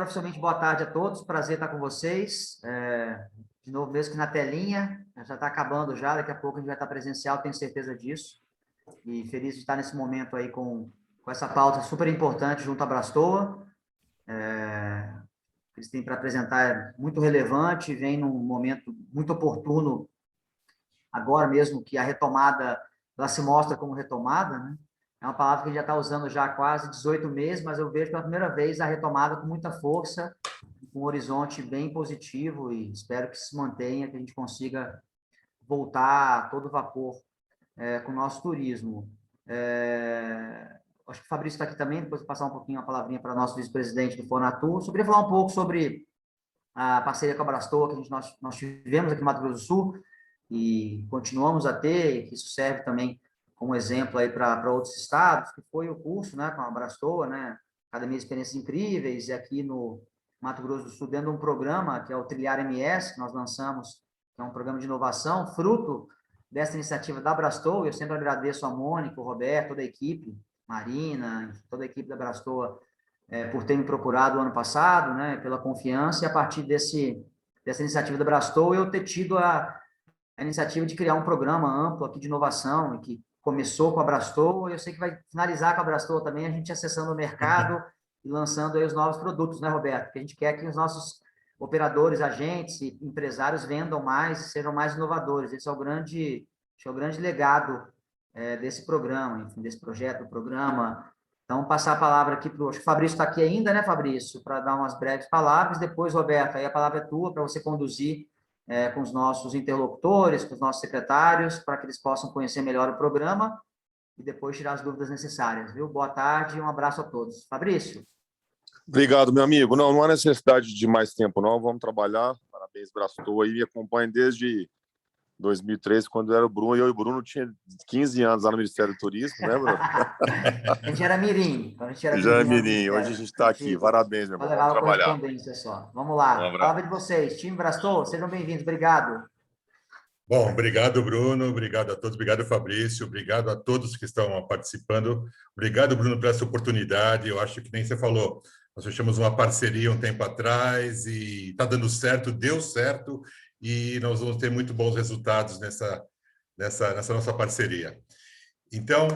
Oficialmente, boa tarde a todos, prazer estar com vocês. De novo, mesmo que na telinha, já está acabando já, daqui a pouco a gente vai estar presencial, tenho certeza disso. E feliz de estar nesse momento aí com essa pauta super importante junto à Brastoa. Que eles têm para apresentar é muito relevante, vem num momento muito oportuno, agora mesmo que a retomada, ela se mostra como retomada, né? É uma palavra que a gente já está usando já há quase 18 meses, mas eu vejo pela primeira vez a retomada com muita força, com um horizonte bem positivo e espero que se mantenha, que a gente consiga voltar a todo vapor com o nosso turismo. Acho que o Fabrício está aqui também, depois vou passar um pouquinho a palavrinha para o nosso vice-presidente do Fonatur. Só queria falar um pouco sobre a parceria com a Brastoa, que nós tivemos aqui no Mato Grosso do Sul e continuamos a ter, e que isso serve também como exemplo aí para outros estados, que foi o curso, né, com a Brastoa, né, Academia de Experiências Incríveis, e aqui no Mato Grosso do Sul, dentro de um programa, que é o Trilhar MS, que nós lançamos, que é um programa de inovação, fruto dessa iniciativa da Brastoa. Eu sempre agradeço a Mônica, o Roberto, toda a equipe, Marina, toda a equipe da Brastoa, por ter me procurado o ano passado, né, pela confiança, e a partir dessa iniciativa da Brastoa, eu ter tido a iniciativa de criar um programa amplo aqui de inovação, e que começou com a Brastoa, e eu sei que vai finalizar com a Brastoa também, a gente acessando o mercado e lançando aí os novos produtos, né, Roberto? Porque a gente quer que os nossos operadores, agentes e empresários vendam mais, sejam mais inovadores. Esse é o grande legado desse programa, enfim, desse projeto, do programa. Então, passar a palavra aqui para o... Acho que o Fabrício está aqui ainda, né, Fabrício? Para dar umas breves palavras. Depois, Roberto, aí a palavra é tua para você conduzir com os nossos interlocutores, com os nossos secretários, para que eles possam conhecer melhor o programa e depois tirar as dúvidas necessárias, viu? Boa tarde e um abraço a todos. Fabrício. Obrigado, meu amigo. Não há necessidade de mais tempo, não. Vamos trabalhar. Parabéns, Brastoa. Aí me acompanha desde 2013, quando era o Bruno, e eu e o Bruno tinha 15 anos lá no Ministério do Turismo, né, Bruno? A gente era mirim. Já é mirim. Hoje a gente está aqui. Parabéns, meu irmão. Vamos trabalhar. Correspondência só. Vamos lá. Palavra de vocês. Time Brastoa, sejam bem-vindos. Obrigado. Bom, obrigado, Bruno. Obrigado a todos. Obrigado, Fabrício. Obrigado a todos que estão participando. Obrigado, Bruno, por essa oportunidade. Eu acho que nem você falou. Nós fechamos uma parceria um tempo atrás e está dando certo, deu certo, e nós vamos ter muito bons resultados nessa nossa parceria. Então,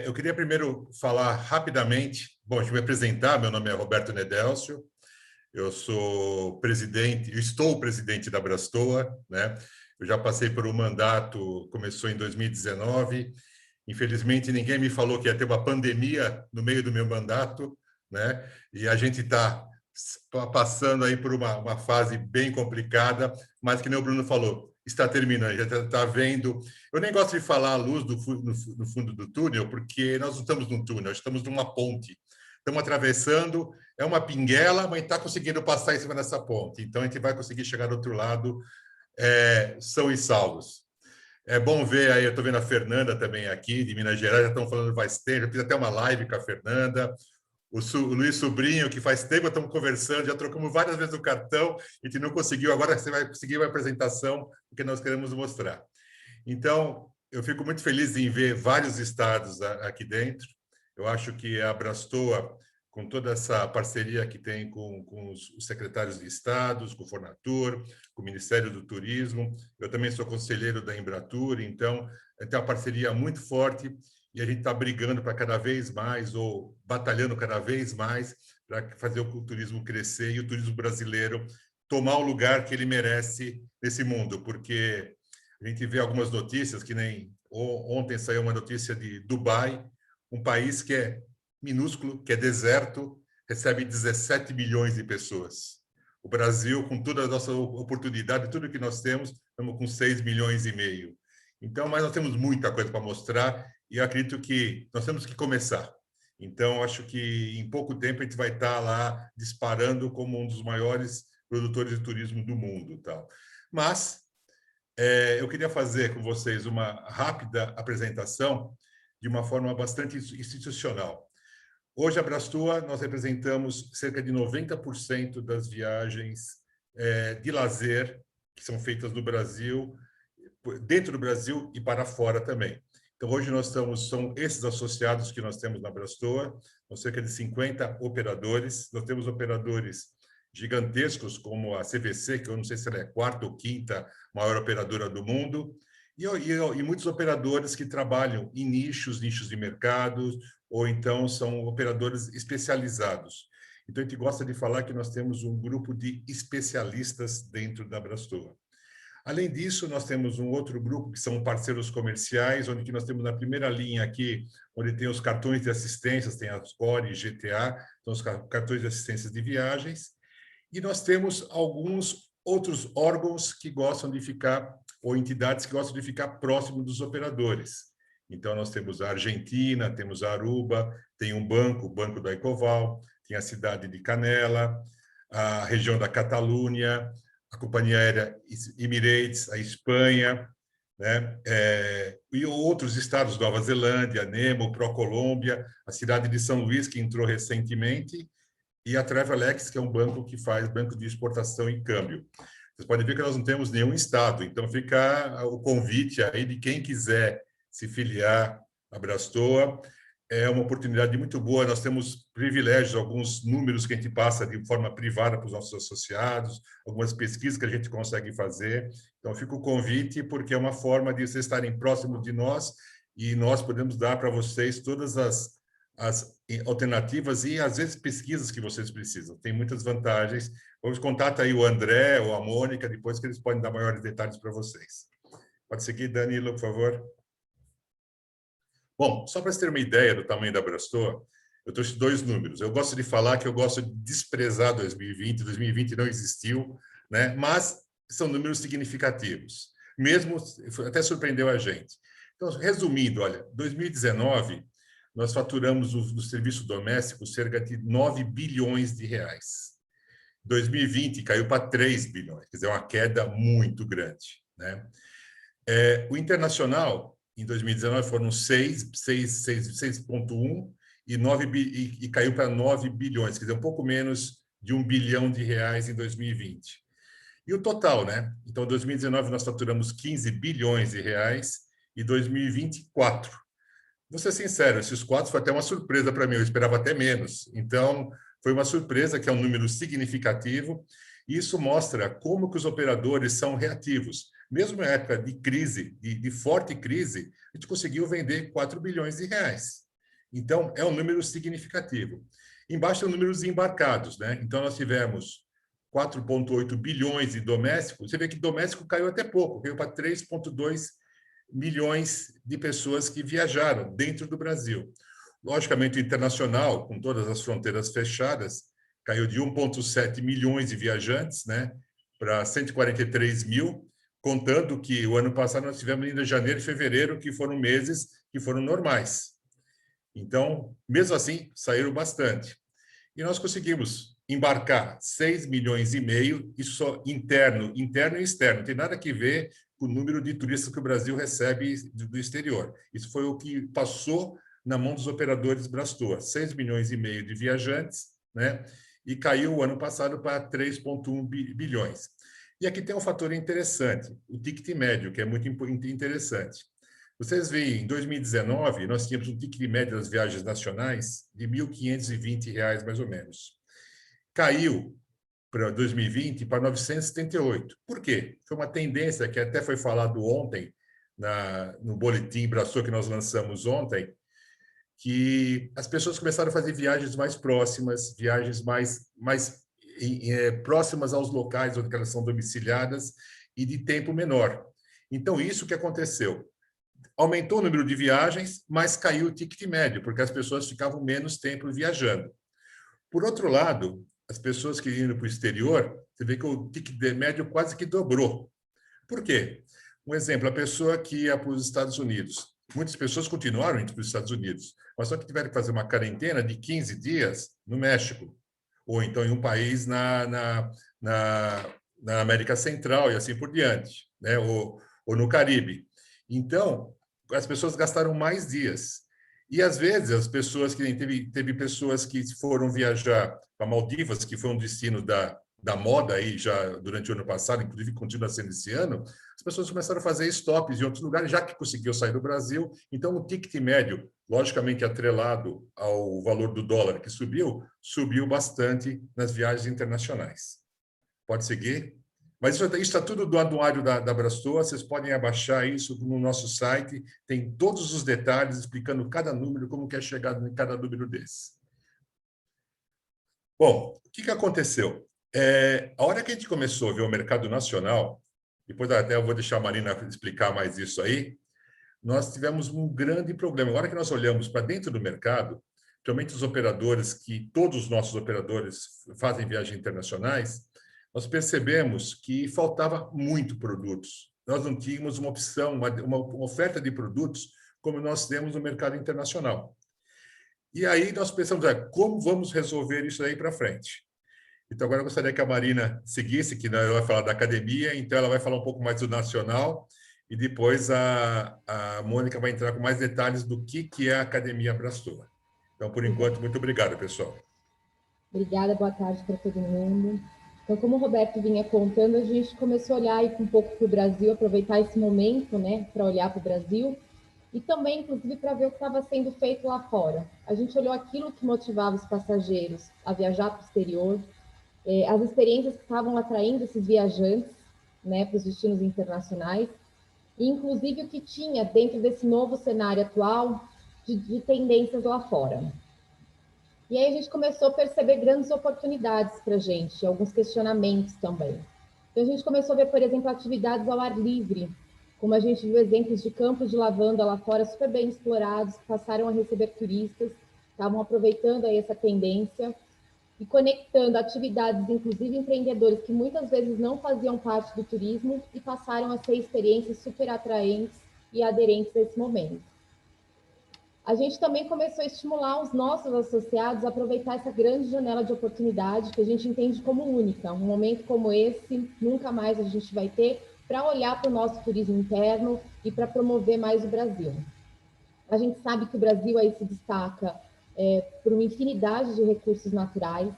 eu queria primeiro falar rapidamente. Bom, deixa eu me apresentar. Meu nome é Roberto Nedélcio. Eu sou presidente, eu estou presidente da Brastoa, né? Eu já passei por um mandato, começou em 2019. Infelizmente, ninguém me falou que ia ter uma pandemia no meio do meu mandato, né? E a gente está passando aí por uma fase bem complicada, mas que nem o Bruno falou, está terminando, já está vendo. Eu nem gosto de falar a luz no fundo do túnel, porque nós não estamos num túnel, nós estamos numa ponte. Estamos atravessando, é uma pinguela, mas está conseguindo passar em cima dessa ponte. Então, a gente vai conseguir chegar do outro lado são e salvos. É bom ver aí, eu estou vendo a Fernanda também aqui, de Minas Gerais, já estão falando faz tempo, eu fiz até uma live com a Fernanda, o Luiz Sobrinho, que faz tempo estamos conversando, já trocamos várias vezes o cartão, e a gente não conseguiu, agora você vai conseguir uma apresentação, porque nós queremos mostrar. Então, eu fico muito feliz em ver vários estados aqui dentro. Eu acho que a Brastoa, com toda essa parceria que tem com os secretários de estados, com o Fonatur, com o Ministério do Turismo. Eu também sou conselheiro da Embratur, então tem uma parceria muito forte e a gente está brigando para cada vez mais, ou batalhando cada vez mais, para fazer o turismo crescer e o turismo brasileiro tomar o lugar que ele merece nesse mundo, porque a gente vê algumas notícias, que nem ontem saiu uma notícia de Dubai, um país que é minúsculo, que é deserto, recebe 17 milhões de pessoas. O Brasil, com toda a nossa oportunidade, tudo que nós temos, estamos com 6 milhões e meio. Então, mas nós temos muita coisa para mostrar e eu acredito que nós temos que começar. Então, acho que em pouco tempo a gente vai estar lá disparando como um dos maiores produtores de turismo do mundo. Tal. Mas eu queria fazer com vocês uma rápida apresentação de uma forma bastante institucional. Hoje, a Brastoa, nós representamos cerca de 90% das viagens de lazer que são feitas no Brasil, dentro do Brasil e para fora também. Então, hoje são esses associados que nós temos na Brastoa, são cerca de 50 operadores. Nós temos operadores gigantescos, como a CVC, que eu não sei se ela é a quarta ou quinta maior operadora do mundo, e muitos operadores que trabalham em nichos de mercado, ou então são operadores especializados. Então, a gente gosta de falar que nós temos um grupo de especialistas dentro da Brastoa. Além disso, nós temos um outro grupo que são parceiros comerciais, onde nós temos na primeira linha aqui, onde tem os cartões de assistência, tem as Core e GTA, são os cartões de assistência de viagens, e nós temos alguns outros órgãos que gostam de ficar, ou entidades que gostam de ficar próximo dos operadores. Então, nós temos a Argentina, temos a Aruba, tem um banco, o Banco da Ecoval, tem a cidade de Canela, a região da Catalunha, a companhia aérea Emirates, a Espanha, né? E outros estados, Nova Zelândia, Nemo, ProColômbia, a cidade de São Luís, que entrou recentemente, e a Travelex, que é um banco que faz banco de exportação e câmbio. Vocês podem ver que nós não temos nenhum estado, então fica o convite aí de quem quiser se filiar à Brastoa. É uma oportunidade muito boa, nós temos privilégios, alguns números que a gente passa de forma privada para os nossos associados, algumas pesquisas que a gente consegue fazer. Então, fica o convite, porque é uma forma de vocês estarem próximos de nós e nós podemos dar para vocês todas as alternativas e, às vezes, pesquisas que vocês precisam. Tem muitas vantagens. Vamos contatar aí o André ou a Mônica, depois que eles podem dar maiores detalhes para vocês. Pode seguir, Danilo, por favor. Bom, só para você ter uma ideia do tamanho da Brastoa, eu trouxe 2 números. Eu gosto de falar que eu gosto de desprezar 2020, 2020 não existiu, né? Mas são números significativos. Mesmo, até surpreendeu a gente. Então, resumindo, olha, 2019, nós faturamos no serviço doméstico cerca de 9 bilhões de reais. 2020 caiu para 3 bilhões, quer dizer, uma queda muito grande, né? O internacional, em 2019, foram 6,1 e caiu para 9 bilhões, quer dizer, um pouco menos de 1 bilhão de reais em 2020. E o total, né? Então, em 2019, nós faturamos 15 bilhões de reais e 2020, 4. Vou ser sincero, esses 4 foi até uma surpresa para mim, eu esperava até menos. Então, foi uma surpresa, que é um número significativo, e isso mostra como que os operadores são reativos. Mesmo em época de crise, de forte crise, a gente conseguiu vender 4 bilhões de reais. Então, é um número significativo. Embaixo tem números embarcados, né? Então, nós tivemos 4,8 bilhões de doméstico. Você vê que doméstico caiu até pouco, caiu para 3,2 milhões de pessoas que viajaram dentro do Brasil. Logicamente, o internacional, com todas as fronteiras fechadas, caiu de 1,7 milhões de viajantes, né, para 143 mil, contando que o ano passado nós tivemos ainda janeiro e fevereiro, que foram meses que foram normais. Então, mesmo assim, saíram bastante. E nós conseguimos embarcar 6 milhões e meio, isso só interno e externo, não tem nada a ver com o número de turistas que o Brasil recebe do exterior. Isso foi o que passou na mão dos operadores Brastoa, 6 milhões e meio de viajantes, né? E caiu o ano passado para 3,1 bilhões. E aqui tem um fator interessante, o ticket médio, que é muito interessante. Vocês veem, em 2019, nós tínhamos um ticket médio das viagens nacionais de R$ 1.520, mais ou menos. Caiu para 2020 para 978. Por quê? Foi uma tendência que até foi falado ontem, no boletim Brastoa que nós lançamos ontem, que as pessoas começaram a fazer viagens mais próximas, viagens mais próximas aos locais onde elas são domiciliadas e de tempo menor. Então, isso que aconteceu. Aumentou o número de viagens, mas caiu o ticket médio, porque as pessoas ficavam menos tempo viajando. Por outro lado, as pessoas que iam para o exterior, você vê que o ticket médio quase que dobrou. Por quê? Um exemplo, a pessoa que ia para os Estados Unidos. Muitas pessoas continuaram indo para os Estados Unidos, mas só que tiveram que fazer uma quarentena de 15 dias no México, ou então em um país na América Central e assim por diante, né? ou no Caribe. Então, as pessoas gastaram mais dias. E, às vezes, as pessoas que teve pessoas que foram viajar para Maldivas, que foi um destino da moda aí já durante o ano passado, inclusive continua sendo esse ano, as pessoas começaram a fazer stops em outros lugares, já que conseguiu sair do Brasil. Então, o ticket médio, logicamente atrelado ao valor do dólar que subiu bastante nas viagens internacionais. Pode seguir? Mas isso está tudo do anuário da Brastoa, vocês podem abaixar isso no nosso site, tem todos os detalhes explicando cada número, como que é chegado em cada número desse. Bom, o que aconteceu? A hora que a gente começou a ver o mercado nacional, depois até eu vou deixar a Marina explicar mais isso aí, nós tivemos um grande problema. Agora que nós olhamos para dentro do mercado, principalmente os operadores, que todos os nossos operadores fazem viagens internacionais, nós percebemos que faltava muito produtos. Nós não tínhamos uma opção, uma oferta de produtos como nós temos no mercado internacional. E aí nós pensamos, como vamos resolver isso aí para frente? Então, agora eu gostaria que a Marina seguisse, que ela vai falar da academia, então ela vai falar um pouco mais do nacional, e depois a Mônica vai entrar com mais detalhes do que é a Academia Brastoa. Então, por enquanto, muito obrigado, pessoal. Obrigada, boa tarde para todo mundo. Então, como o Roberto vinha contando, a gente começou a olhar um pouco para o Brasil, aproveitar esse momento, né, para olhar para o Brasil, e também, inclusive, para ver o que estava sendo feito lá fora. A gente olhou aquilo que motivava os passageiros a viajar para o exterior, as experiências que estavam atraindo esses viajantes, né, para os destinos internacionais, e inclusive o que tinha dentro desse novo cenário atual de tendências lá fora. E aí a gente começou a perceber grandes oportunidades para a gente, alguns questionamentos também. Então a gente começou a ver, por exemplo, atividades ao ar livre, como a gente viu exemplos de campos de lavanda lá fora super bem explorados, que passaram a receber turistas, estavam aproveitando aí essa tendência e conectando atividades, inclusive empreendedores que muitas vezes não faziam parte do turismo e passaram a ser experiências super atraentes e aderentes a esse momento. A gente também começou a estimular os nossos associados a aproveitar essa grande janela de oportunidade que a gente entende como única. Um momento como esse, nunca mais a gente vai ter, para olhar para o nosso turismo interno e para promover mais o Brasil. A gente sabe que o Brasil aí se destaca por uma infinidade de recursos naturais,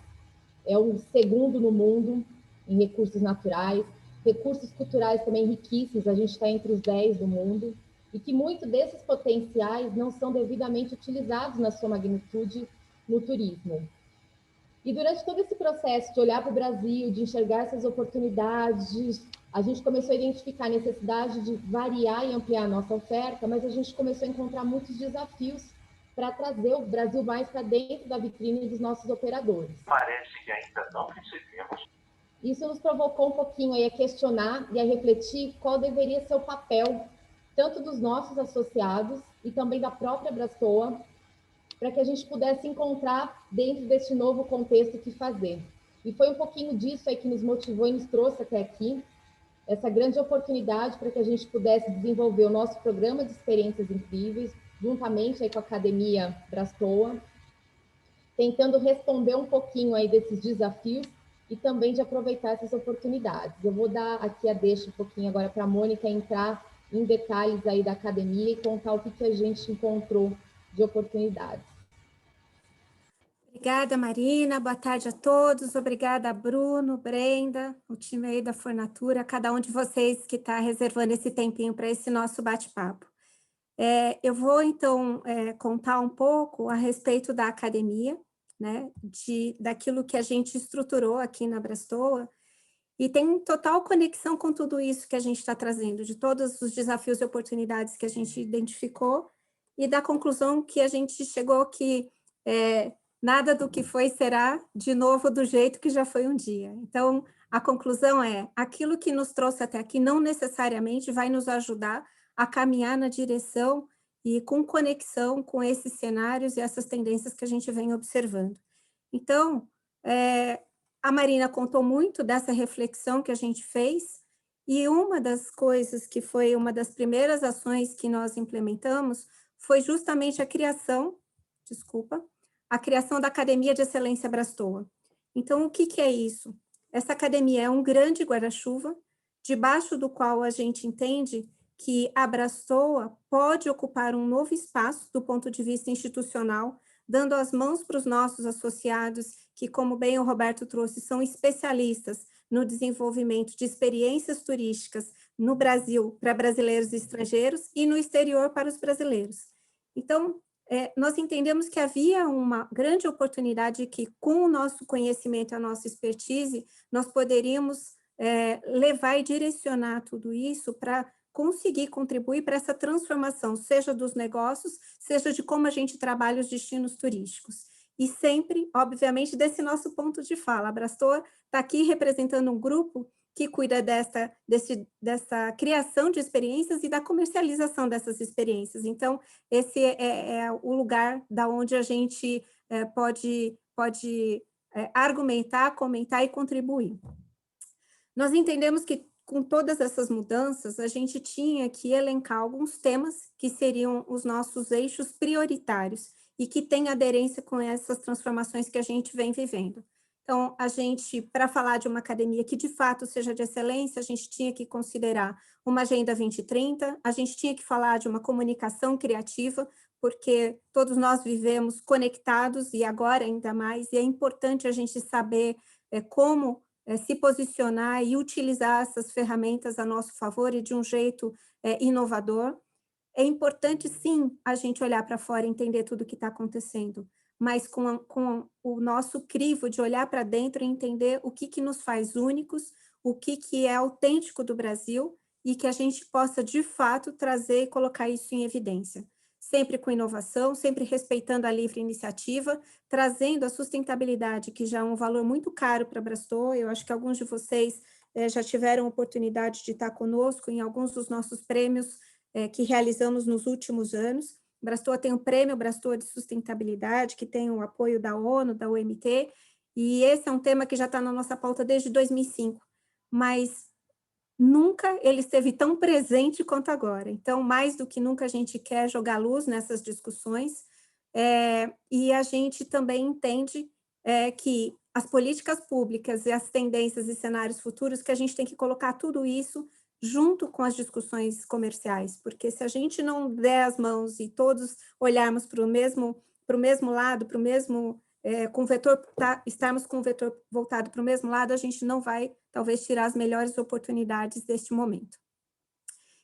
é o segundo no mundo em recursos naturais, recursos culturais também riquíssimos, a gente está entre os 10 do mundo, e que muitos desses potenciais não são devidamente utilizados na sua magnitude no turismo. E durante todo esse processo de olhar para o Brasil, de enxergar essas oportunidades, a gente começou a identificar a necessidade de variar e ampliar a nossa oferta, mas a gente começou a encontrar muitos desafios para trazer o Brasil mais para dentro da vitrine dos nossos operadores. Parece que ainda não recebemos. Isso nos provocou um pouquinho aí a questionar e a refletir qual deveria ser o papel tanto dos nossos associados e também da própria Brastoa, para que a gente pudesse encontrar dentro desse novo contexto o que fazer. E foi um pouquinho disso aí que nos motivou e nos trouxe até aqui, essa grande oportunidade para que a gente pudesse desenvolver o nosso programa de experiências incríveis, juntamente aí com a Academia Brastoa, tentando responder um pouquinho aí desses desafios e também de aproveitar essas oportunidades. Eu vou dar aqui a deixa um pouquinho agora para a Mônica entrar em detalhes aí da academia e contar o que a gente encontrou de oportunidades. Obrigada, Marina. Boa tarde a todos. Obrigada, Bruno, Brenda, o time aí da Fornatura, cada um de vocês que está reservando esse tempinho para esse nosso bate-papo. Eu vou, então, contar um pouco a respeito da academia, né, daquilo que a gente estruturou aqui na Brastoa, e tem total conexão com tudo isso que a gente está trazendo, de todos os desafios e oportunidades que a gente identificou, e da conclusão que a gente chegou que nada do que foi será de novo do jeito que já foi um dia. Então, a conclusão é, aquilo que nos trouxe até aqui não necessariamente vai nos ajudar a caminhar na direção e com conexão com esses cenários e essas tendências que a gente vem observando. Então, a Marina contou muito dessa reflexão que a gente fez, e uma das coisas que foi uma das primeiras ações que nós implementamos foi justamente a criação da Academia de Excelência Brastoa. Então, o que é isso? Essa academia é um grande guarda-chuva, debaixo do qual a gente entende que a Brastoa pode ocupar um novo espaço do ponto de vista institucional, dando as mãos para os nossos associados que, como bem o Roberto trouxe, são especialistas no desenvolvimento de experiências turísticas no Brasil para brasileiros e estrangeiros e no exterior para os brasileiros. Então, nós entendemos que havia uma grande oportunidade que, com o nosso conhecimento e a nossa expertise, nós poderíamos levar e direcionar tudo isso para conseguir contribuir para essa transformação, seja dos negócios, seja de como a gente trabalha os destinos turísticos. E sempre, obviamente, desse nosso ponto de fala. A Brastor está aqui representando um grupo que cuida dessa criação de experiências e da comercialização dessas experiências. Então, esse é o lugar da onde a gente pode argumentar, comentar e contribuir. Nós entendemos que, com todas essas mudanças, a gente tinha que elencar alguns temas que seriam os nossos eixos prioritários e que têm aderência com essas transformações que a gente vem vivendo. Então, para falar de uma academia que, de fato, seja de excelência, a gente tinha que considerar uma Agenda 2030, a gente tinha que falar de uma comunicação criativa, porque todos nós vivemos conectados, e agora ainda mais, e é importante a gente saber como se posicionar e utilizar essas ferramentas a nosso favor e de um jeito inovador. É importante, sim, a gente olhar para fora e entender tudo o que está acontecendo, mas com o nosso crivo de olhar para dentro e entender o que nos faz únicos, o que é autêntico do Brasil e que a gente possa, de fato, trazer e colocar isso em evidência. Sempre com inovação, sempre respeitando a livre iniciativa, trazendo a sustentabilidade, que já é um valor muito caro para a Brastor. Eu acho que alguns de vocês já tiveram oportunidade de estar conosco em alguns dos nossos prêmios que realizamos nos últimos anos. Brastor tem o Prêmio Brastor de Sustentabilidade, que tem o apoio da ONU, da OMT, e esse é um tema que já está na nossa pauta desde 2005, mas nunca ele esteve tão presente quanto agora. Então, mais do que nunca, a gente quer jogar luz nessas discussões, e a gente também entende que as políticas públicas e as tendências e cenários futuros, que a gente tem que colocar tudo isso junto com as discussões comerciais, porque se a gente não der as mãos e todos olharmos para o mesmo lado, para o mesmo, com o vetor, estarmos com o vetor voltado para o mesmo lado, a gente não vai, talvez, tirar as melhores oportunidades deste momento.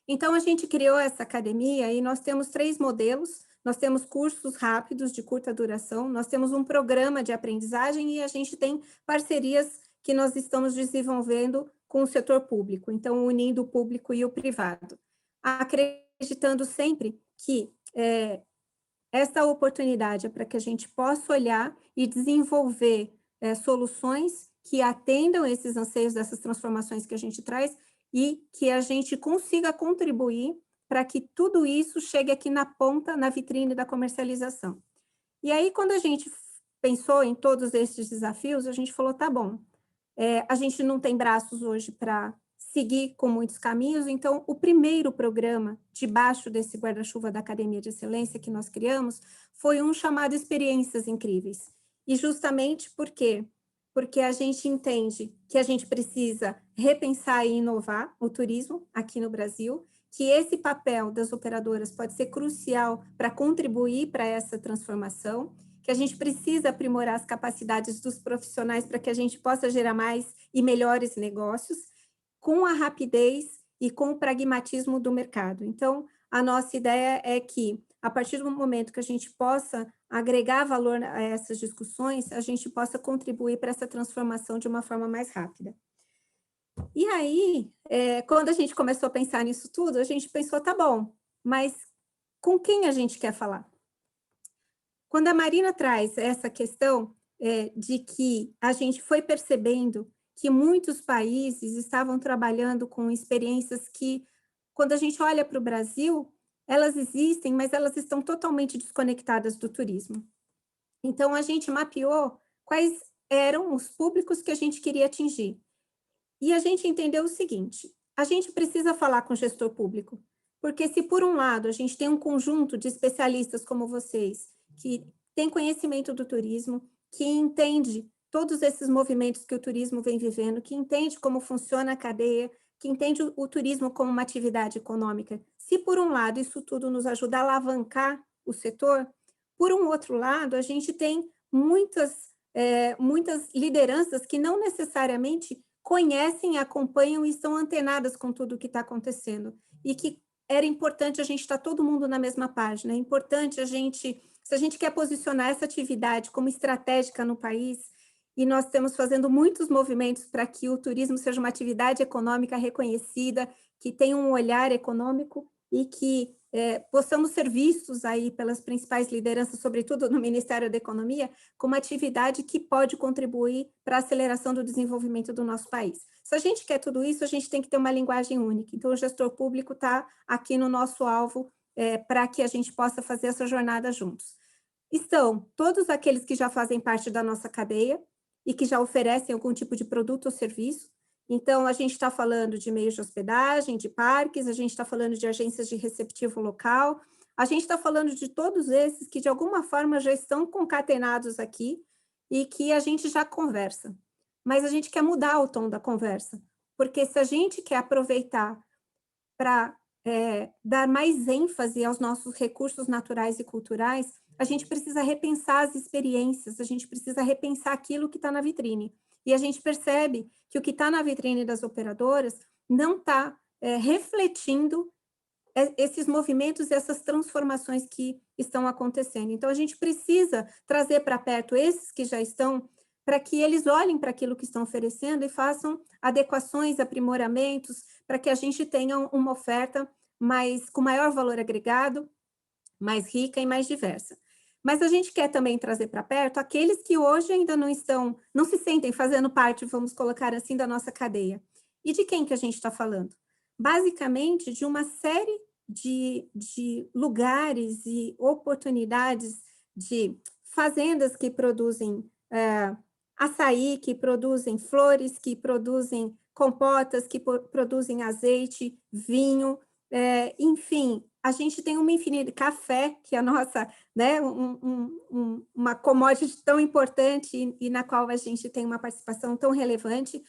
Então, a gente criou essa academia e nós temos 3 modelos. Nós temos cursos rápidos, de curta duração, nós temos um programa de aprendizagem e a gente tem parcerias que nós estamos desenvolvendo com o setor público, então unindo o público e o privado, acreditando sempre que essa oportunidade é para que a gente possa olhar e desenvolver soluções que atendam esses anseios dessas transformações que a gente traz e que a gente consiga contribuir para que tudo isso chegue aqui na ponta, na vitrine da comercialização. E aí, quando a gente pensou em todos esses desafios, a gente falou, tá bom, a gente não tem braços hoje para seguir com muitos caminhos, então o primeiro programa debaixo desse guarda-chuva da Academia de Excelência que nós criamos foi um chamado Experiências Incríveis. E justamente por quê? Porque a gente entende que a gente precisa repensar e inovar o turismo aqui no Brasil, que esse papel das operadoras pode ser crucial para contribuir para essa transformação, que a gente precisa aprimorar as capacidades dos profissionais para que a gente possa gerar mais e melhores negócios, com a rapidez e com o pragmatismo do mercado. Então, a nossa ideia é que, a partir do momento que a gente possa agregar valor a essas discussões, a gente possa contribuir para essa transformação de uma forma mais rápida. E aí, quando a gente começou a pensar nisso tudo, a gente pensou, tá bom, mas com quem a gente quer falar? Quando a Marina traz essa questão de que a gente foi percebendo que muitos países estavam trabalhando com experiências que, quando a gente olha para o Brasil, elas existem, mas elas estão totalmente desconectadas do turismo. Então, a gente mapeou quais eram os públicos que a gente queria atingir. E a gente entendeu o seguinte, a gente precisa falar com o gestor público, porque se, por um lado, a gente tem um conjunto de especialistas como vocês, que tem conhecimento do turismo, que entende todos esses movimentos que o turismo vem vivendo, que entende como funciona a cadeia, que entende o turismo como uma atividade econômica. Se, por um lado, isso tudo nos ajuda a alavancar o setor, por um outro lado, a gente tem muitas muitas lideranças que não necessariamente conhecem, acompanham e estão antenadas com tudo o que está acontecendo. E que era importante a gente estar todo mundo na mesma página. É importante se a gente quer posicionar essa atividade como estratégica no país, e nós estamos fazendo muitos movimentos para que o turismo seja uma atividade econômica reconhecida, que tenha um olhar econômico e que possamos ser vistos aí pelas principais lideranças, sobretudo no Ministério da Economia, como atividade que pode contribuir para a aceleração do desenvolvimento do nosso país. Se a gente quer tudo isso, a gente tem que ter uma linguagem única. Então, o gestor público está aqui no nosso alvo para que a gente possa fazer essa jornada juntos. Estão todos aqueles que já fazem parte da nossa cadeia e que já oferecem algum tipo de produto ou serviço. Então, a gente está falando de meios de hospedagem, de parques, a gente está falando de agências de receptivo local, a gente está falando de todos esses que, de alguma forma, já estão concatenados aqui e que a gente já conversa. Mas a gente quer mudar o tom da conversa, porque se a gente quer aproveitar para dar mais ênfase aos nossos recursos naturais e culturais, a gente precisa repensar as experiências, a gente precisa repensar aquilo que está na vitrine. E a gente percebe que o que está na vitrine das operadoras não está refletindo esses movimentos e essas transformações que estão acontecendo. Então, a gente precisa trazer para perto esses que já estão, para que eles olhem para aquilo que estão oferecendo e façam adequações, aprimoramentos, para que a gente tenha uma oferta com maior valor agregado, mais rica e mais diversa. Mas a gente quer também trazer para perto aqueles que hoje ainda não se sentem fazendo parte, vamos colocar assim, da nossa cadeia. E de quem que a gente está falando? Basicamente, de uma série de lugares e oportunidades de fazendas que produzem açaí, que produzem flores, que produzem compotas, que produzem azeite, vinho, enfim, a gente tem uma infinidade de café, que é a nossa, né, uma commodity tão importante e na qual a gente tem uma participação tão relevante.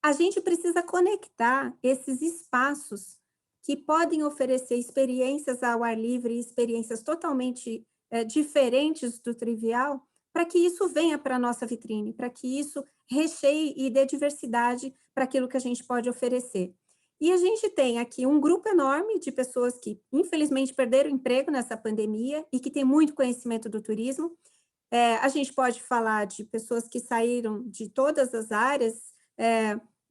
A gente precisa conectar esses espaços que podem oferecer experiências ao ar livre, experiências totalmente diferentes do trivial, para que isso venha para a nossa vitrine, para que isso recheie e dê diversidade para aquilo que a gente pode oferecer. E a gente tem aqui um grupo enorme de pessoas que, infelizmente, perderam emprego nessa pandemia e que tem muito conhecimento do turismo. A gente pode falar de pessoas que saíram de todas as áreas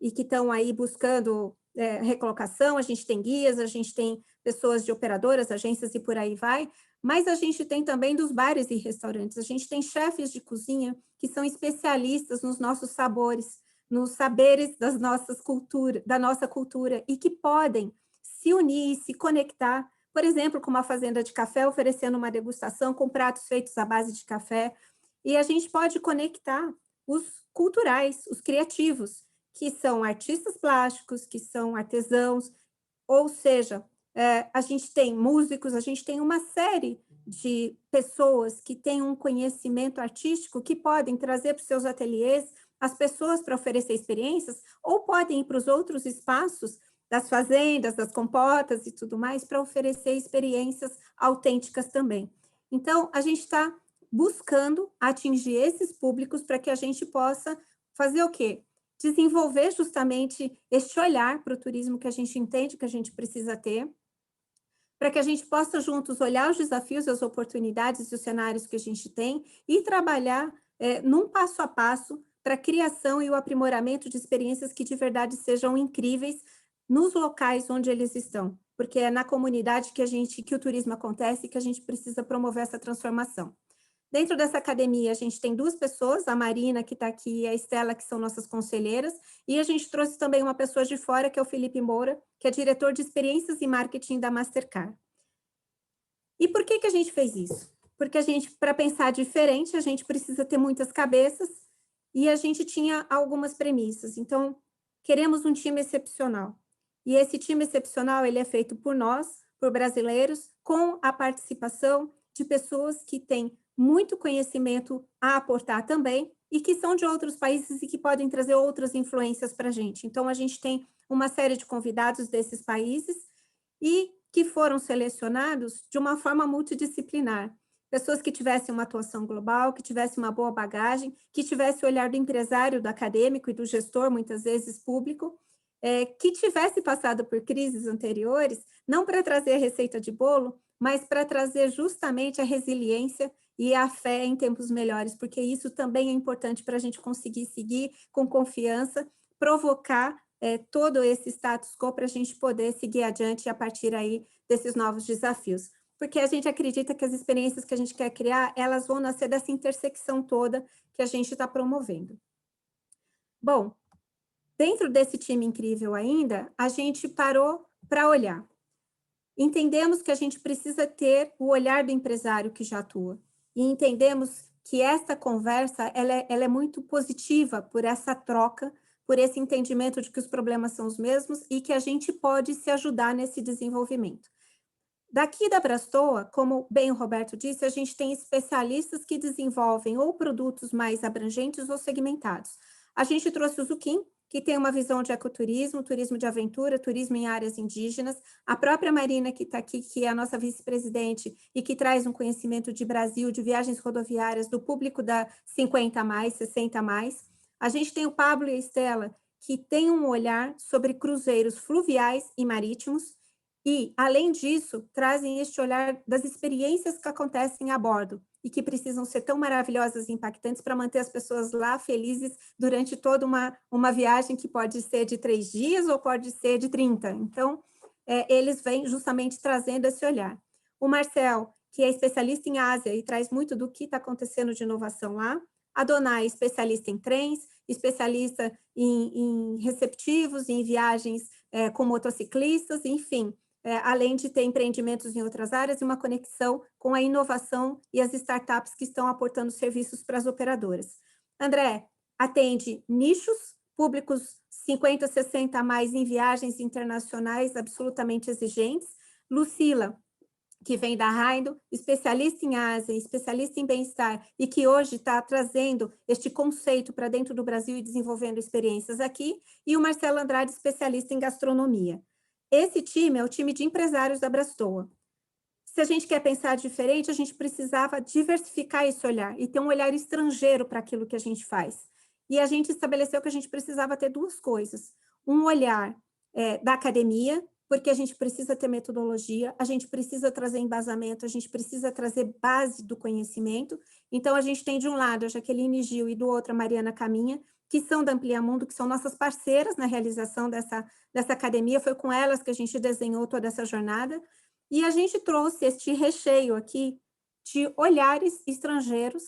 e que estão aí buscando recolocação. A gente tem guias, a gente tem pessoas de operadoras, agências e por aí vai, mas a gente tem também dos bares e restaurantes. A gente tem chefes de cozinha que são especialistas nos nossos sabores, nos saberes da nossa cultura, e que podem se unir, se conectar, por exemplo, com uma fazenda de café, oferecendo uma degustação com pratos feitos à base de café, e a gente pode conectar os culturais, os criativos, que são artistas plásticos, que são artesãos, ou seja, a gente tem músicos, a gente tem uma série de pessoas que têm um conhecimento artístico que podem trazer para os seus ateliês as pessoas para oferecer experiências, ou podem ir para os outros espaços das fazendas, das compotas e tudo mais, para oferecer experiências autênticas também. Então, a gente está buscando atingir esses públicos para que a gente possa fazer o quê? Desenvolver justamente este olhar para o turismo que a gente entende que a gente precisa ter, para que a gente possa juntos olhar os desafios, as oportunidades e os cenários que a gente tem e trabalhar num passo a passo para a criação e o aprimoramento de experiências que de verdade sejam incríveis nos locais onde eles estão, porque é na comunidade que o turismo acontece e que a gente precisa promover essa transformação. Dentro dessa academia, a gente tem 2 pessoas, a Marina, que está aqui, e a Estela, que são nossas conselheiras, e a gente trouxe também uma pessoa de fora, que é o Felipe Moura, que é diretor de experiências e marketing da Mastercard. E por que a gente fez isso? Porque para pensar diferente, a gente precisa ter muitas cabeças, e a gente tinha algumas premissas. Então, queremos um time excepcional. E esse time excepcional, ele é feito por nós, por brasileiros, com a participação de pessoas que têm muito conhecimento a aportar também e que são de outros países e que podem trazer outras influências para a gente. Então, a gente tem uma série de convidados desses países e que foram selecionados de uma forma multidisciplinar. pessoas que tivessem uma atuação global, que tivessem uma boa bagagem, que tivesse o olhar do empresário, do acadêmico e do gestor, muitas vezes público, que tivesse passado por crises anteriores, não para trazer a receita de bolo, mas para trazer justamente a resiliência e a fé em tempos melhores, porque isso também é importante para a gente conseguir seguir com confiança, provocar todo esse status quo para a gente poder seguir adiante a partir aí desses novos desafios. Porque a gente acredita que as experiências que a gente quer criar, elas vão nascer dessa intersecção toda que a gente está promovendo. Bom, dentro desse time incrível ainda, a gente parou para olhar. Entendemos que a gente precisa ter o olhar do empresário que já atua. E entendemos que essa conversa ela é muito positiva por essa troca, por esse entendimento de que os problemas são os mesmos e que a gente pode se ajudar nesse desenvolvimento. Daqui da Brastoa, como bem o Roberto disse, a gente tem especialistas que desenvolvem ou produtos mais abrangentes ou segmentados. A gente trouxe o Zuquim, que tem uma visão de ecoturismo, turismo de aventura, turismo em áreas indígenas. A própria Marina, que está aqui, que é a nossa vice-presidente e que traz um conhecimento de Brasil, de viagens rodoviárias, do público da 50+, 60+. A gente tem o Pablo e a Estela, que tem um olhar sobre cruzeiros fluviais e marítimos, e, além disso, trazem este olhar das experiências que acontecem a bordo e que precisam ser tão maravilhosas e impactantes para manter as pessoas lá felizes durante toda uma viagem que pode ser de 3 dias ou pode ser de 30. Então, eles vêm justamente trazendo esse olhar. O Marcel, que é especialista em Ásia e traz muito do que está acontecendo de inovação lá. A Donai, especialista em trens, especialista em receptivos, em viagens com motociclistas, enfim, além de ter empreendimentos em outras áreas e uma conexão com a inovação e as startups que estão aportando serviços para as operadoras. André atende nichos, públicos 50, 60+ em viagens internacionais absolutamente exigentes. Lucila, que vem da Raindo, especialista em Ásia, especialista em bem-estar, e que hoje está trazendo este conceito para dentro do Brasil e desenvolvendo experiências aqui, e o Marcelo Andrade, especialista em gastronomia. Esse time é o time de empresários da Brastoa. Se a gente quer pensar diferente, a gente precisava diversificar esse olhar e ter um olhar estrangeiro para aquilo que a gente faz. E a gente estabeleceu que a gente precisava ter 2 coisas. Um olhar da academia, porque a gente precisa ter metodologia, a gente precisa trazer embasamento, a gente precisa trazer base do conhecimento. Então, a gente tem de um lado a Jaqueline Gil e do outro a Mariana Caminha, que são da Ampliamundo, que são nossas parceiras na realização dessa academia. Foi com elas que a gente desenhou toda essa jornada. E a gente trouxe este recheio aqui de olhares estrangeiros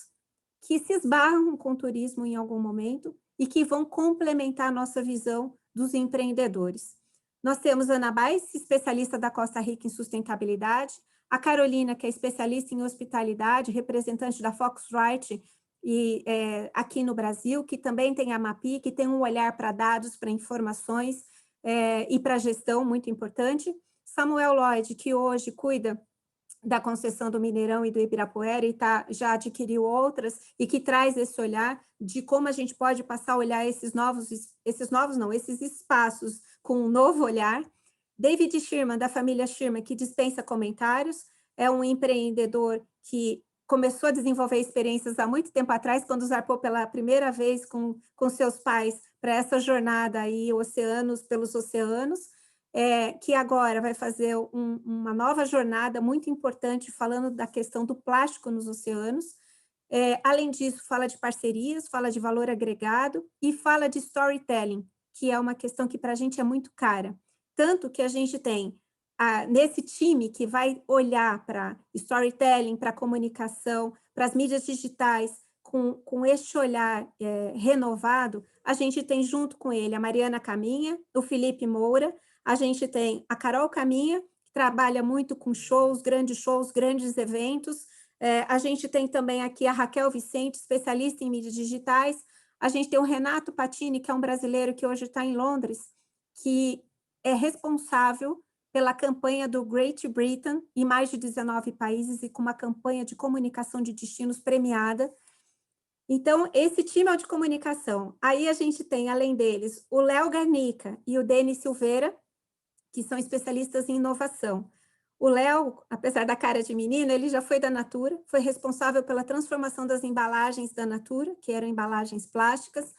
que se esbarram com o turismo em algum momento e que vão complementar a nossa visão dos empreendedores. Nós temos a Ana Baez, especialista da Costa Rica em sustentabilidade, a Carolina, que é especialista em hospitalidade, representante da Foxrite aqui no Brasil, que também tem a MAPI, que tem um olhar para dados, para informações e para gestão muito importante. Samuel Lloyd, que hoje cuida da concessão do Mineirão e do Ibirapuera e já adquiriu outras, e que traz esse olhar de como a gente pode passar a olhar esses espaços com um novo olhar. David Schirman, da família Schirman, que dispensa comentários, é um empreendedor que começou a desenvolver experiências há muito tempo atrás, quando zarpou pela primeira vez com seus pais para essa jornada aí, oceanos pelos oceanos, que agora vai fazer uma nova jornada muito importante, falando da questão do plástico nos oceanos. Além disso, fala de parcerias, fala de valor agregado e fala de storytelling, que é uma questão que para a gente é muito cara. Tanto que a gente tem, nesse time que vai olhar para storytelling, para comunicação, para as mídias digitais, com este olhar renovado, a gente tem junto com ele a Mariana Caminha, o Felipe Moura, a gente tem a Carol Caminha, que trabalha muito com shows, grandes eventos. A gente tem também aqui a Raquel Vicente, especialista em mídias digitais. A gente tem o Renato Patini, que é um brasileiro que hoje está em Londres, que é responsável pela campanha do Great Britain em mais de 19 países e com uma campanha de comunicação de destinos premiada. Então, esse time é o de comunicação. Aí a gente tem, além deles, o Léo Garnica e o Denis Silveira, que são especialistas em inovação. O Léo, apesar da cara de menino, ele já foi da Natura, foi responsável pela transformação das embalagens da Natura, que eram embalagens plásticas,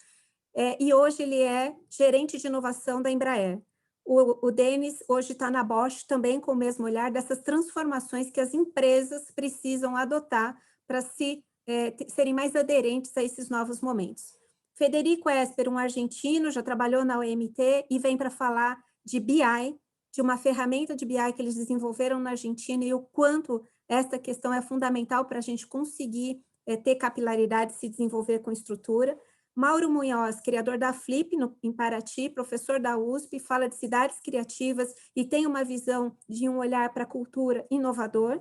e hoje ele é gerente de inovação da Embraer. O Denis hoje está na Bosch também com o mesmo olhar dessas transformações que as empresas precisam adotar para serem mais aderentes a esses novos momentos. Federico Esper, um argentino, já trabalhou na OMT e vem para falar de BI, de uma ferramenta de BI que eles desenvolveram na Argentina e o quanto essa questão é fundamental para a gente conseguir ter capilaridade e se desenvolver com estrutura. Mauro Munhoz, criador da Flip, em Paraty, professor da USP, fala de cidades criativas e tem uma visão de um olhar para a cultura inovador.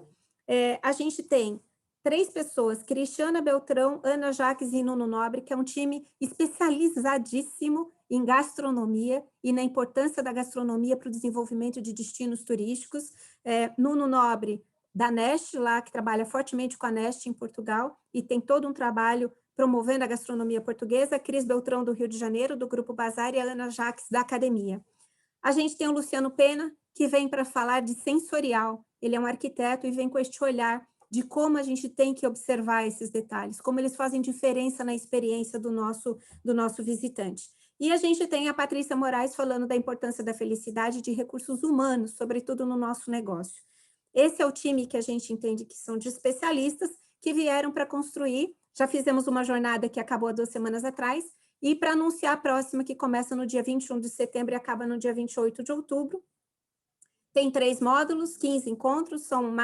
A gente tem 3 pessoas, Cristiana Beltrão, Ana Jaques e Nuno Nobre, que é um time especializadíssimo em gastronomia e na importância da gastronomia para o desenvolvimento de destinos turísticos. Nuno Nobre, da Neste, lá, que trabalha fortemente com a Neste em Portugal, e tem todo um trabalho promovendo a gastronomia portuguesa. Cris Beltrão, do Rio de Janeiro, do Grupo Bazar, e a Ana Jaques, da Academia. A gente tem o Luciano Pena, que vem para falar de sensorial. Ele é um arquiteto e vem com este olhar de como a gente tem que observar esses detalhes, como eles fazem diferença na experiência do nosso visitante. E a gente tem a Patrícia Moraes falando da importância da felicidade e de recursos humanos, sobretudo no nosso negócio. Esse é o time que a gente entende que são de especialistas que vieram para construir. Já fizemos uma jornada que acabou há 2 semanas atrás, e para anunciar a próxima, que começa no dia 21 de setembro e acaba no dia 28 de outubro. Tem 3 módulos, 15 encontros, são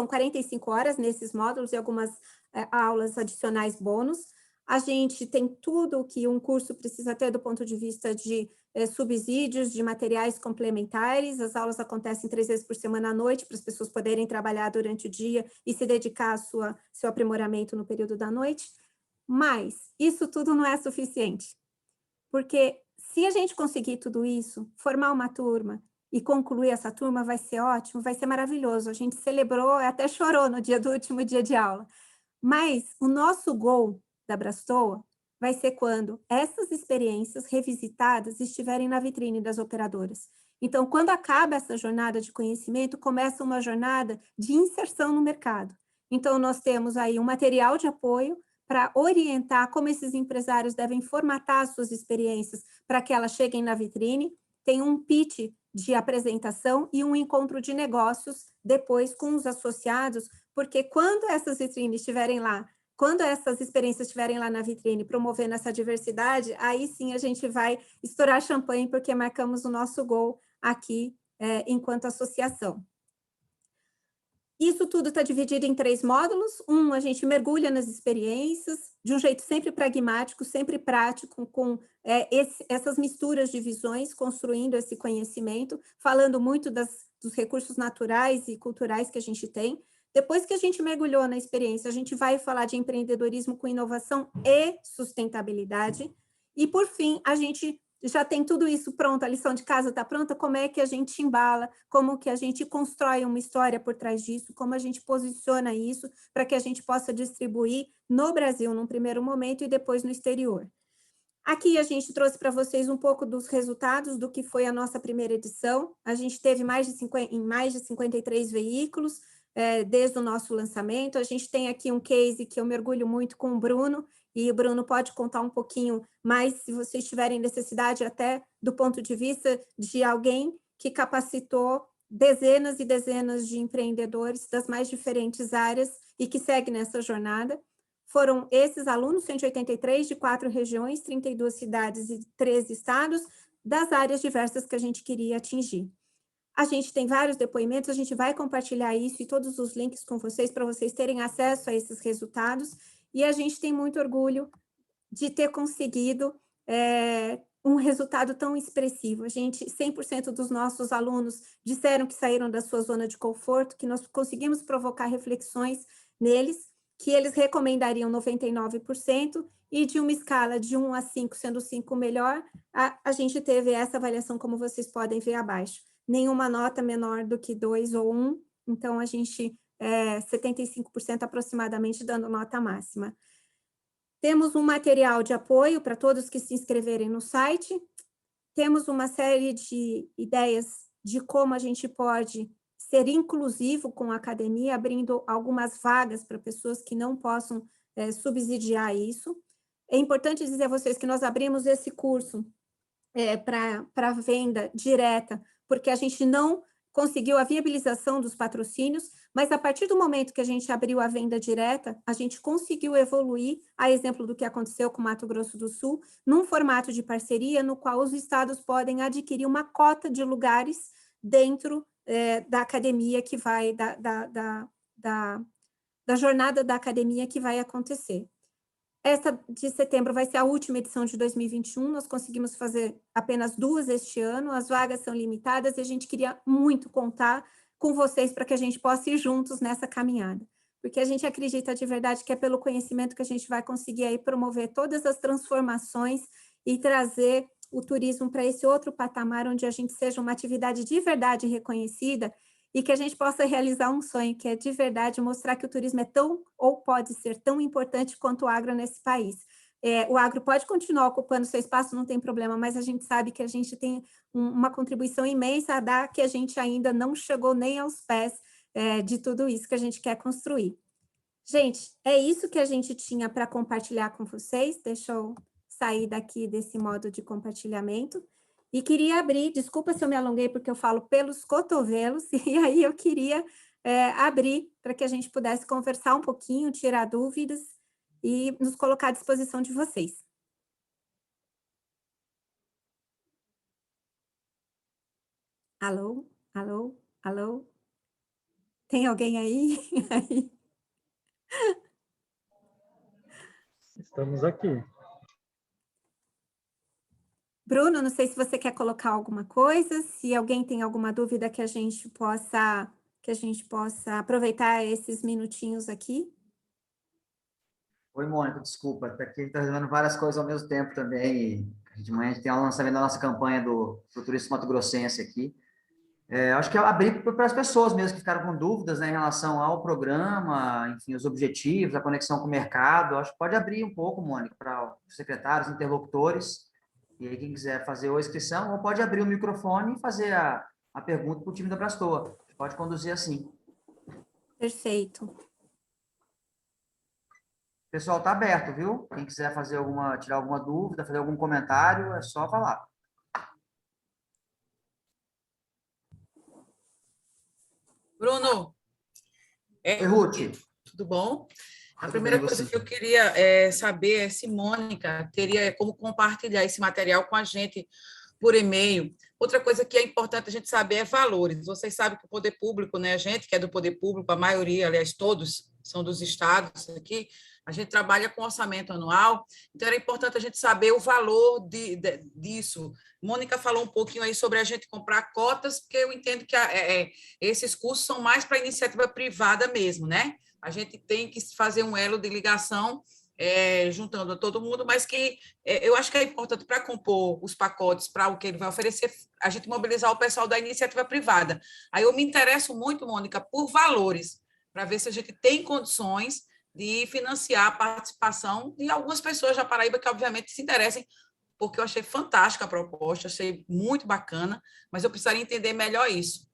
45 horas nesses módulos e algumas aulas adicionais bônus. A gente tem tudo o que um curso precisa ter do ponto de vista de subsídios, de materiais complementares. As aulas acontecem 3 vezes por semana à noite, para as pessoas poderem trabalhar durante o dia e se dedicar ao seu aprimoramento no período da noite. Mas isso tudo não é suficiente, porque se a gente conseguir tudo isso, formar uma turma e concluir essa turma, vai ser ótimo, vai ser maravilhoso. A gente celebrou, até chorou no dia do último dia de aula. Mas o nosso gol da Brastoa vai ser quando essas experiências revisitadas estiverem na vitrine das operadoras. Então, quando acaba essa jornada de conhecimento, começa uma jornada de inserção no mercado. Então, nós temos aí um material de apoio para orientar como esses empresários devem formatar as suas experiências para que elas cheguem na vitrine. Tem um pitch de apresentação e um encontro de negócios depois com os associados, porque quando essas vitrines estiverem lá, quando essas experiências estiverem lá na vitrine, promovendo essa diversidade, aí sim a gente vai estourar champanhe, porque marcamos o nosso gol aqui enquanto associação. Isso tudo está dividido em 3 módulos. A gente mergulha nas experiências, de um jeito sempre pragmático, sempre prático, com essas misturas de visões, construindo esse conhecimento, falando muito dos recursos naturais e culturais que a gente tem. Depois que a gente mergulhou na experiência, a gente vai falar de empreendedorismo com inovação e sustentabilidade. E, por fim, a gente já tem tudo isso pronto, a lição de casa está pronta, como é que a gente embala, como que a gente constrói uma história por trás disso, como a gente posiciona isso para que a gente possa distribuir no Brasil num primeiro momento e depois no exterior. Aqui a gente trouxe para vocês um pouco dos resultados do que foi a nossa primeira edição. A gente teve mais de 53 veículos desde o nosso lançamento. A gente tem aqui um case que eu mergulho muito com o Bruno, e o Bruno pode contar um pouquinho mais, se vocês tiverem necessidade, até do ponto de vista de alguém que capacitou dezenas e dezenas de empreendedores das mais diferentes áreas e que segue nessa jornada. Foram esses alunos, 183 de 4 regiões, 32 cidades e 13 estados, das áreas diversas que a gente queria atingir. A gente tem vários depoimentos, a gente vai compartilhar isso e todos os links com vocês, para vocês terem acesso a esses resultados, e a gente tem muito orgulho de ter conseguido um resultado tão expressivo. 100% dos nossos alunos disseram que saíram da sua zona de conforto, que nós conseguimos provocar reflexões neles, que eles recomendariam 99%, e de uma escala de 1 a 5, sendo 5 melhor, a gente teve essa avaliação, como vocês podem ver abaixo. Nenhuma nota menor do que 2 ou 1, então a gente 75% aproximadamente dando nota máxima. Temos um material de apoio para todos que se inscreverem no site, temos uma série de ideias de como a gente pode ser inclusivo com a academia, abrindo algumas vagas para pessoas que não possam subsidiar isso. É importante dizer a vocês que nós abrimos esse curso para venda direta, porque a gente não conseguiu a viabilização dos patrocínios, mas a partir do momento que a gente abriu a venda direta, a gente conseguiu evoluir, a exemplo do que aconteceu com Mato Grosso do Sul, num formato de parceria no qual os estados podem adquirir uma cota de lugares dentro da academia que vai, da jornada da academia que vai acontecer. Esta de setembro vai ser a última edição de 2021, nós conseguimos fazer apenas 2 este ano, as vagas são limitadas e a gente queria muito contar com vocês para que a gente possa ir juntos nessa caminhada, porque a gente acredita de verdade que é pelo conhecimento que a gente vai conseguir aí promover todas as transformações e trazer o turismo para esse outro patamar, onde a gente seja uma atividade de verdade reconhecida e que a gente possa realizar um sonho, que é de verdade mostrar que o turismo é tão, ou pode ser tão importante quanto o agro nesse país. O agro pode continuar ocupando seu espaço, não tem problema, mas a gente sabe que a gente tem uma contribuição imensa a dar, que a gente ainda não chegou nem aos pés de tudo isso que a gente quer construir. Gente, é isso que a gente tinha para compartilhar com vocês. Deixa eu sair daqui desse modo de compartilhamento. E queria abrir, desculpa se eu me alonguei, porque eu falo pelos cotovelos, e aí eu queria abrir para que a gente pudesse conversar um pouquinho, tirar dúvidas e nos colocar à disposição de vocês. Alô? Alô? Alô? Tem alguém aí? Estamos aqui. Bruno, não sei se você quer colocar alguma coisa, se alguém tem alguma dúvida que a gente possa aproveitar esses minutinhos aqui. Oi, Mônica, desculpa, tá aqui tá resolvendo várias coisas ao mesmo tempo também, e de manhã a gente tem o lançamento da nossa campanha do turismo mato-grossense aqui. Acho que é abrir para as pessoas mesmo que ficaram com dúvidas, né, em relação ao programa, enfim, os objetivos, a conexão com o mercado. Acho que pode abrir um pouco, Mônica, para os secretários, interlocutores, e aí quem quiser fazer a inscrição, ou pode abrir o microfone e fazer a pergunta para o time da Brastoa. Pode conduzir assim. Perfeito. O pessoal está aberto, viu? Quem quiser tirar alguma dúvida, fazer algum comentário, é só falar. Bruno, Oi, Ruth. tudo bom? A Tudo primeira bem, coisa você? que eu queria saber é se Mônica teria como compartilhar esse material com a gente por e-mail. Outra coisa que é importante a gente saber é valores. Vocês sabem que o poder público, né, a gente que é do poder público, a maioria, aliás, todos são dos estados aqui, a gente trabalha com orçamento anual, então era importante a gente saber o valor disso. Mônica falou um pouquinho aí sobre a gente comprar cotas, porque eu entendo que esses custos são mais para a iniciativa privada mesmo, né? A gente tem que fazer um elo de ligação juntando a todo mundo, mas que eu acho que é importante para compor os pacotes, para o que ele vai oferecer, a gente mobilizar o pessoal da iniciativa privada. Aí eu me interesso muito, Mônica, por valores, para ver se a gente tem condições de financiar a participação de algumas pessoas da Paraíba que, obviamente, se interessem, porque eu achei fantástica a proposta, achei muito bacana, mas eu precisaria entender melhor isso.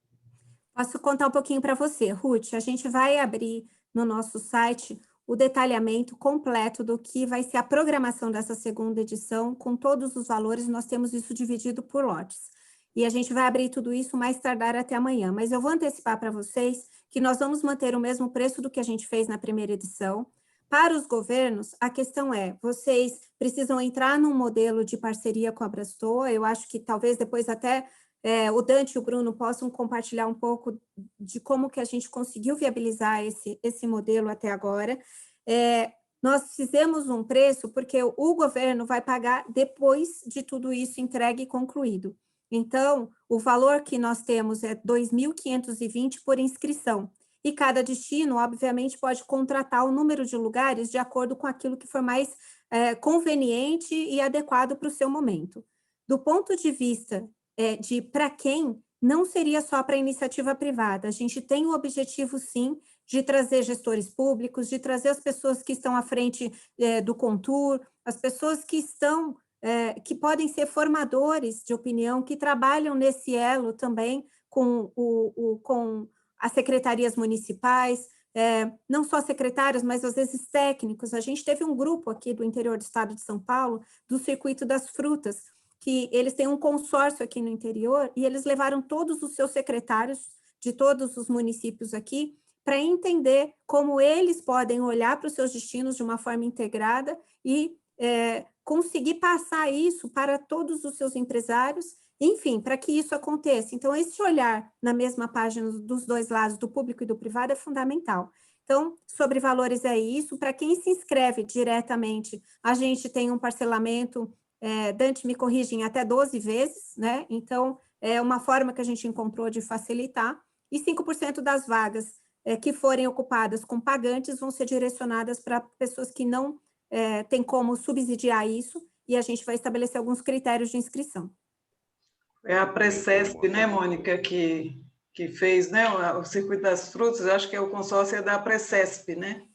Posso contar um pouquinho para você, Ruth? A gente vai abrir no nosso site o detalhamento completo do que vai ser a programação dessa segunda edição, com todos os valores, nós temos isso dividido por lotes. E a gente vai abrir tudo isso mais tardar até amanhã, mas eu vou antecipar para vocês que nós vamos manter o mesmo preço do que a gente fez na primeira edição. Para os governos, a questão é, vocês precisam entrar num modelo de parceria com a Brastoa, eu acho que talvez depois até o Dante e o Bruno possam compartilhar um pouco de como que a gente conseguiu viabilizar esse modelo até agora. Nós fizemos um preço porque o governo vai pagar depois de tudo isso entregue e concluído. Então, o valor que nós temos é 2.520 por inscrição. E cada destino, obviamente, pode contratar o número de lugares de acordo com aquilo que for mais conveniente e adequado para o seu momento. Do ponto de vista de para quem, não seria só para a iniciativa privada. A gente tem o objetivo, sim, de trazer gestores públicos, de trazer as pessoas que estão à frente do Contur, as pessoas que estão, que podem ser formadores de opinião, que trabalham nesse elo também com as secretarias municipais, não só secretários, mas às vezes técnicos. A gente teve um grupo aqui do interior do estado de São Paulo, do Circuito das Frutas, que eles têm um consórcio aqui no interior, e eles levaram todos os seus secretários de todos os municípios aqui para entender como eles podem olhar para os seus destinos de uma forma integrada e conseguir passar isso para todos os seus empresários, enfim, para que isso aconteça. Então, esse olhar na mesma página dos dois lados, do público e do privado, é fundamental. Então, sobre valores é isso. Para quem se inscreve diretamente, a gente tem um parcelamento, Dante me corrige, em até 12 vezes, né? Então, é uma forma que a gente encontrou de facilitar, e 5% das vagas que forem ocupadas com pagantes vão ser direcionadas para pessoas que não têm como subsidiar isso, e a gente vai estabelecer alguns critérios de inscrição. É a Precesp, né, Mônica, que fez, né, o Circuito das Frutas, acho que é o consórcio da Precesp, né?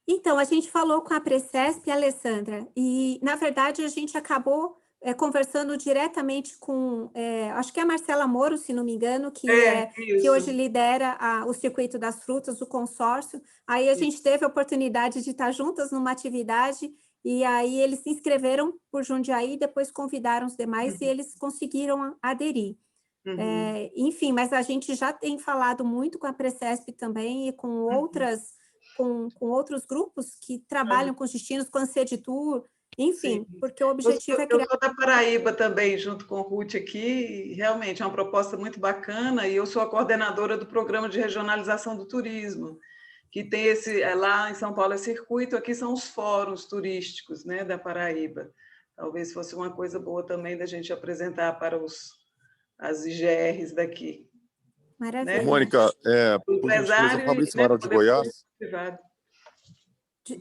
Então, a gente falou com a Precesp, Alessandra, e, na verdade, a gente acabou conversando diretamente com, acho que é a Marcela Moro, se não me engano, que hoje lidera o Circuito das Frutas, o consórcio. Aí a gente teve a oportunidade de estar juntas numa atividade, e aí eles se inscreveram por Jundiaí, depois convidaram os demais e eles conseguiram aderir. Enfim, mas a gente já tem falado muito com a Precesp também e com outras, com outros grupos que trabalham com os destinos, com a Seditur, enfim, porque o objetivo é criar... Eu sou da Paraíba também, junto com o Ruth aqui, e realmente é uma proposta muito bacana, e eu sou a coordenadora do Programa de Regionalização do Turismo, que tem lá em São Paulo é circuito, aqui são os fóruns turísticos, né, da Paraíba. Talvez fosse uma coisa boa também da gente apresentar para as IGRs daqui. Maravilha. Né? Mônica, por gentileza, Fabrício Amaral de Goiás.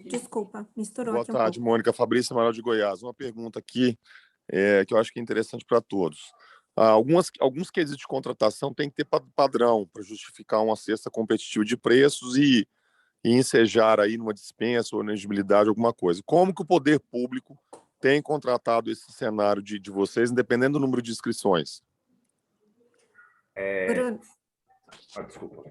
Desculpa, misturou Boa aqui tarde, pouco. Mônica. Fabrício Amaral de Goiás. Uma pergunta aqui que eu acho que é interessante para todos. Alguns quesitos de contratação têm que ter padrão para justificar uma cesta competitiva de preços e ensejar aí numa dispensa ou elegibilidade, alguma coisa. Como que o poder público tem contratado esse cenário de vocês, independente do número de inscrições? Bruno. Desculpa.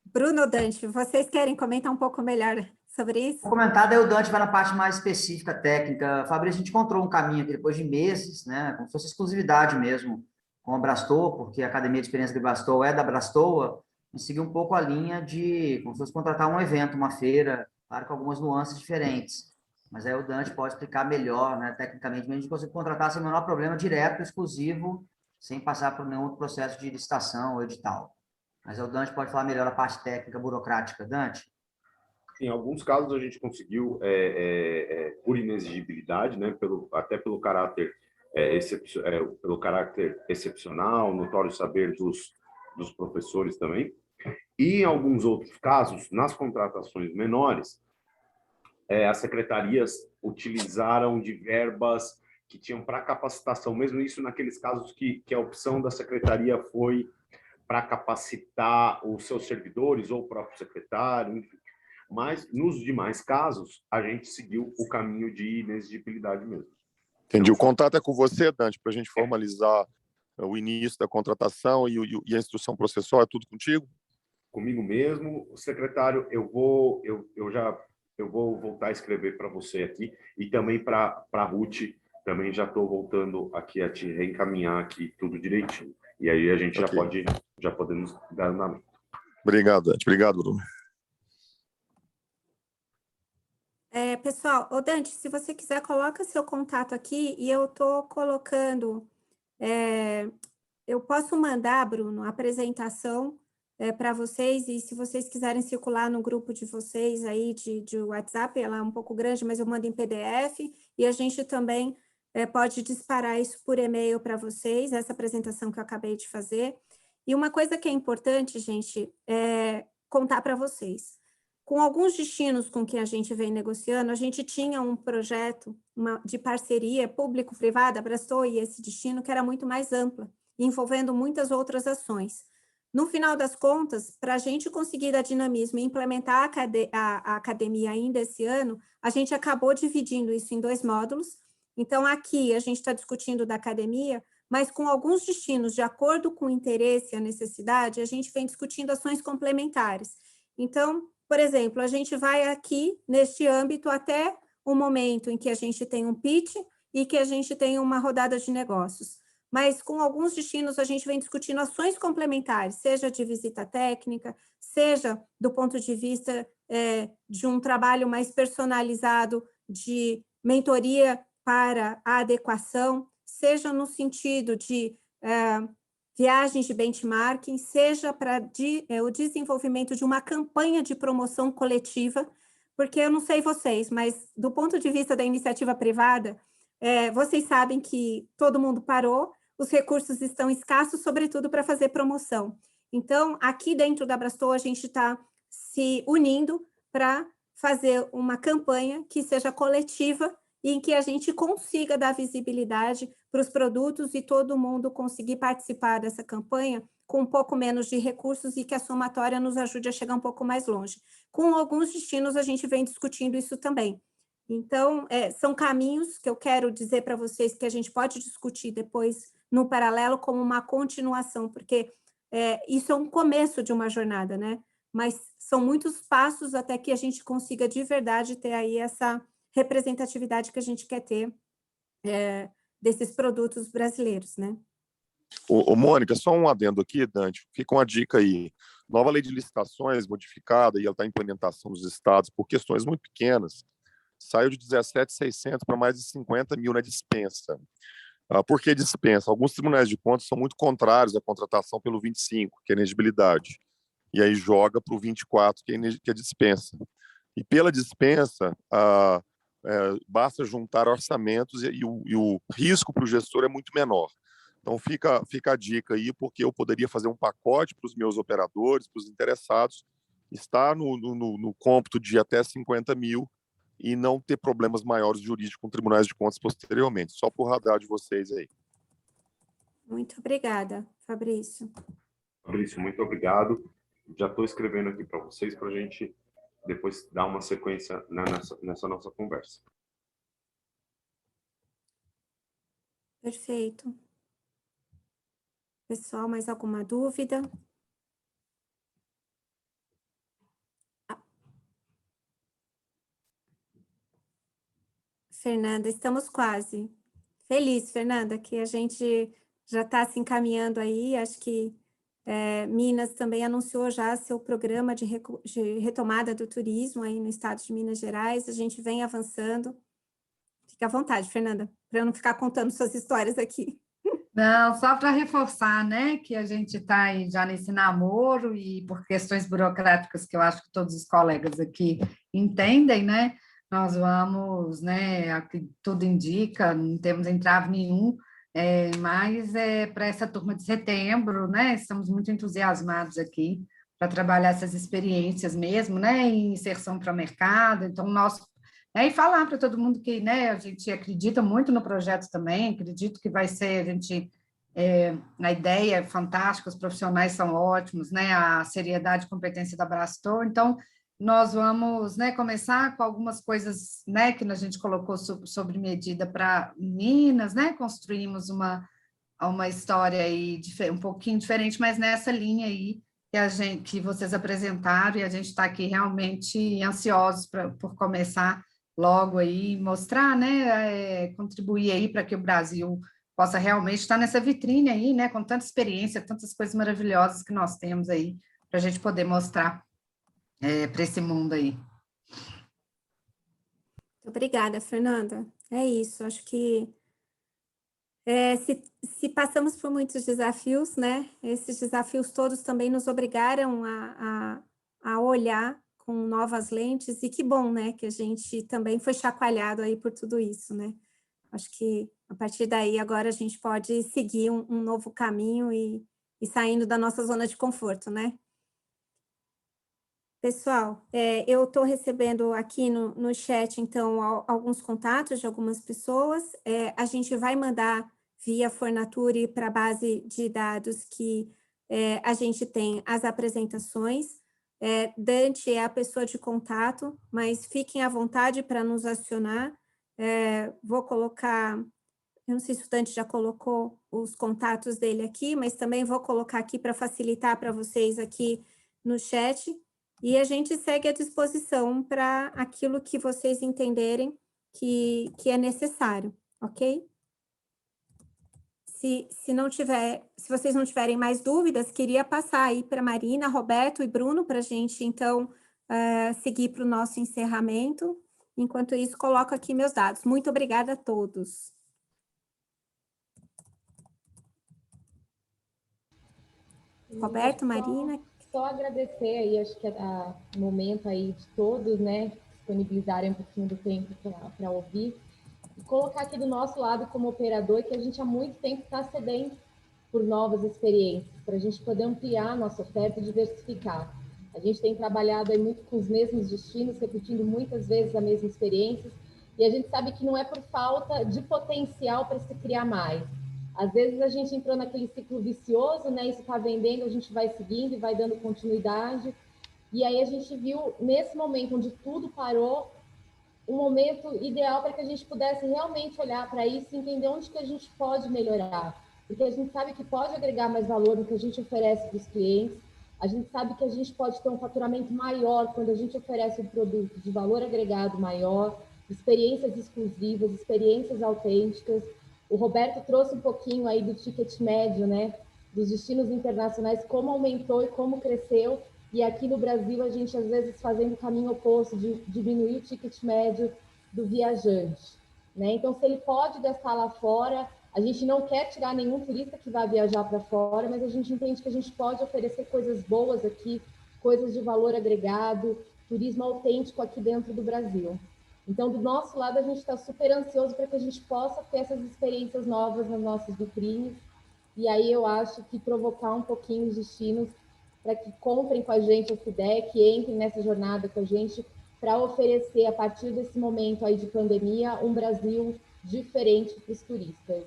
Bruno, Dante, vocês querem comentar um pouco melhor sobre isso? Vou comentar, daí o Dante vai na parte mais específica, técnica. Fabrício, a gente encontrou um caminho aqui depois de meses, né, como se fosse exclusividade mesmo, com a Brastoa, porque a Academia de Experiência de Brastoa é da Brastoa, e seguir um pouco a linha de, como se fosse contratar um evento, uma feira, claro, com algumas nuances diferentes. Mas aí o Dante pode explicar melhor, né, tecnicamente, a gente consegue contratar sem o menor problema, direto, exclusivo, sem passar por nenhum outro processo de licitação ou edital. Mas aí o Dante pode falar melhor a parte técnica, burocrática. Dante? Em alguns casos a gente conseguiu, por inexigibilidade, né, até pelo caráter, pelo caráter excepcional, notório saber dos professores também. E em alguns outros casos, nas contratações menores, as secretarias utilizaram de verbas que tinham para capacitação, mesmo isso naqueles casos que a opção da secretaria foi para capacitar os seus servidores ou o próprio secretário, enfim. Mas, nos demais casos, a gente seguiu o caminho de inexigibilidade mesmo. Entendi. O contato é com você, Dante, para a gente formalizar o início da contratação e a instrução processual, é tudo contigo? Comigo mesmo. Secretário, eu vou voltar a escrever para você aqui e também para a Ruth, também já estou voltando aqui a te reencaminhar aqui tudo direitinho. E aí a gente já podemos dar andamento. Obrigado, Dante. Obrigado, Bruno. Pessoal, Dante, se você quiser, coloca seu contato aqui e eu estou colocando... eu posso mandar, Bruno, a apresentação para vocês, e se vocês quiserem circular no grupo de vocês aí de WhatsApp, ela é um pouco grande, mas eu mando em PDF, e a gente também pode disparar isso por e-mail para vocês, essa apresentação que eu acabei de fazer. E uma coisa que é importante, gente, é contar para vocês. Com alguns destinos com que a gente vem negociando, a gente tinha um projeto de parceria público-privada, Brastoa e esse destino, que era muito mais ampla, envolvendo muitas outras ações. No final das contas, para a gente conseguir dar dinamismo e implementar a academia ainda esse ano, a gente acabou dividindo isso em 2 módulos. Então, aqui a gente está discutindo da academia, mas com alguns destinos, de acordo com o interesse e a necessidade, a gente vem discutindo ações complementares. Então, por exemplo, a gente vai aqui, neste âmbito, até o momento em que a gente tem um pitch e que a gente tem uma rodada de negócios. Mas com alguns destinos a gente vem discutindo ações complementares, seja de visita técnica, seja do ponto de vista de um trabalho mais personalizado de mentoria para a adequação, seja no sentido de viagens de benchmarking, seja para o desenvolvimento de uma campanha de promoção coletiva, porque eu não sei vocês, mas do ponto de vista da iniciativa privada, vocês sabem que todo mundo parou, os recursos estão escassos, sobretudo para fazer promoção. Então, aqui dentro da Abrastoa, a gente está se unindo para fazer uma campanha que seja coletiva e em que a gente consiga dar visibilidade para os produtos e todo mundo conseguir participar dessa campanha com um pouco menos de recursos e que a somatória nos ajude a chegar um pouco mais longe. Com alguns destinos, a gente vem discutindo isso também. Então, são caminhos que eu quero dizer para vocês que a gente pode discutir depois no paralelo como uma continuação, porque isso é um começo de uma jornada, né? Mas são muitos passos até que a gente consiga de verdade ter aí essa representatividade que a gente quer ter desses produtos brasileiros, né? Ô, Mônica, só um adendo aqui, Dante, fica uma dica aí. Nova lei de licitações modificada, e ela está em implementação dos estados por questões muito pequenas, saiu de 17.600 para mais de 50 mil na dispensa. Por que dispensa? Alguns tribunais de contas são muito contrários à contratação pelo 25, que é inegibilidade, e aí joga para o 24, que é dispensa. E pela dispensa, basta juntar orçamentos e o risco para o gestor é muito menor. Então, fica a dica aí, porque eu poderia fazer um pacote para os meus operadores, para os interessados, estar no cômputo de até 50 mil e não ter problemas maiores jurídicos com tribunais de contas posteriormente. Só por radar de vocês aí. Muito obrigada, Fabrício. Fabrício, muito obrigado. Já estou escrevendo aqui para vocês, para a gente depois dar uma sequência nessa nossa conversa. Perfeito. Pessoal, mais alguma dúvida? Fernanda, estamos quase. Feliz, Fernanda, que a gente já está se encaminhando aí. Acho que Minas também anunciou já seu programa de retomada do turismo aí no estado de Minas Gerais. A gente vem avançando. Fica à vontade, Fernanda, para eu não ficar contando suas histórias aqui. Não, só para reforçar, né, que a gente está aí já nesse namoro e por questões burocráticas que eu acho que todos os colegas aqui entendem, né, nós vamos, né, aqui tudo indica, não temos entrave nenhum, mas para essa turma de setembro, né, estamos muito entusiasmados aqui para trabalhar essas experiências mesmo, né, em inserção para o mercado, então e falar para todo mundo que, né, a gente acredita muito no projeto também, acredito que vai ser, a ideia é fantástica, os profissionais são ótimos, né, a seriedade e competência da Abrastoa, então nós vamos, né, começar com algumas coisas, né, que a gente colocou sobre medida para Minas, né, construímos uma história aí um pouquinho diferente, mas nessa linha aí que vocês apresentaram, e a gente está aqui realmente ansiosos por começar logo aí, mostrar, né, contribuir aí para que o Brasil possa realmente estar nessa vitrine aí, né, com tanta experiência, tantas coisas maravilhosas que nós temos aí, para a gente poder mostrar para esse mundo aí. Obrigada, Fernanda. É isso, acho que se passamos por muitos desafios, né, esses desafios todos também nos obrigaram a olhar com novas lentes, e que bom, né, que a gente também foi chacoalhado aí por tudo isso, né. Acho que, a partir daí, agora a gente pode seguir um novo caminho e saindo da nossa zona de conforto, né. Pessoal, eu estou recebendo aqui no chat, então, alguns contatos de algumas pessoas. A gente vai mandar via Fornature para a base de dados que a gente tem as apresentações. Dante é a pessoa de contato, mas fiquem à vontade para nos acionar. Vou colocar, eu não sei se o Dante já colocou os contatos dele aqui, mas também vou colocar aqui para facilitar para vocês aqui no chat, e a gente segue à disposição para aquilo que vocês entenderem que é necessário, ok? Se vocês não tiverem mais dúvidas, queria passar aí para Marina, Roberto e Bruno para a gente, então, seguir para o nosso encerramento. Enquanto isso, coloco aqui meus dados. Muito obrigada a todos. Roberto, Marina. Só agradecer aí, acho que o momento aí de todos, né, disponibilizarem um pouquinho do tempo para ouvir. E colocar aqui do nosso lado como operador que a gente há muito tempo está sedento por novas experiências, para a gente poder ampliar a nossa oferta e diversificar. A gente tem trabalhado aí muito com os mesmos destinos, repetindo muitas vezes a mesma experiência, e a gente sabe que não é por falta de potencial para se criar mais. Às vezes a gente entrou naquele ciclo vicioso, né? Isso está vendendo, a gente vai seguindo e vai dando continuidade. E aí a gente viu, nesse momento onde tudo parou, um momento ideal para que a gente pudesse realmente olhar para isso e entender onde que a gente pode melhorar. Porque a gente sabe que pode agregar mais valor no que a gente oferece para os clientes, a gente sabe que a gente pode ter um faturamento maior quando a gente oferece um produto de valor agregado maior, experiências exclusivas, experiências autênticas. O Roberto trouxe um pouquinho aí do ticket médio, né? Dos destinos internacionais, como aumentou e como cresceu. E aqui no Brasil, a gente, às vezes, fazendo o caminho oposto, de diminuir o ticket médio do viajante, né? Então, se ele pode gastar lá fora, a gente não quer tirar nenhum turista que vai viajar para fora, mas a gente entende que a gente pode oferecer coisas boas aqui, coisas de valor agregado, turismo autêntico aqui dentro do Brasil. Então, do nosso lado, a gente está super ansioso para que a gente possa ter essas experiências novas nas nossas vitrines. E aí eu acho que provocar um pouquinho os destinos para que comprem com a gente essa ideia, que entrem nessa jornada com a gente, para oferecer, a partir desse momento aí de pandemia, um Brasil diferente para os turistas.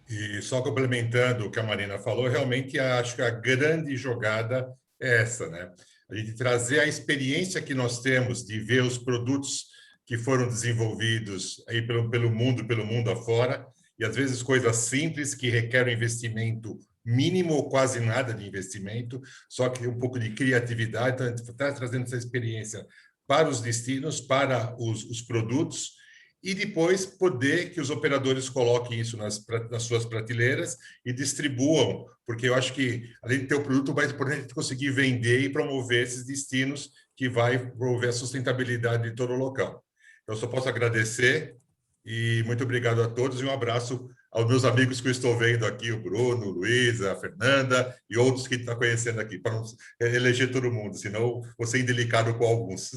E só complementando o que a Marina falou, realmente acho que a grande jogada é essa, né? A gente trazer a experiência que nós temos de ver os produtos que foram desenvolvidos aí pelo mundo afora, e às vezes coisas simples que requerem investimento mínimo ou quase nada de investimento, só que um pouco de criatividade. Então, a gente está trazendo essa experiência para os destinos, para os produtos, e depois poder que os operadores coloquem isso nas suas prateleiras e distribuam, porque eu acho que, além de ter o produto, o mais importante é conseguir vender e promover esses destinos que vai promover a sustentabilidade de todo o local. Então, eu só posso agradecer e muito obrigado a todos e um abraço aos meus amigos que eu estou vendo aqui, o Bruno, o Luiz, a Fernanda e outros que estão conhecendo aqui, para não eleger todo mundo, senão vou ser indelicado com alguns.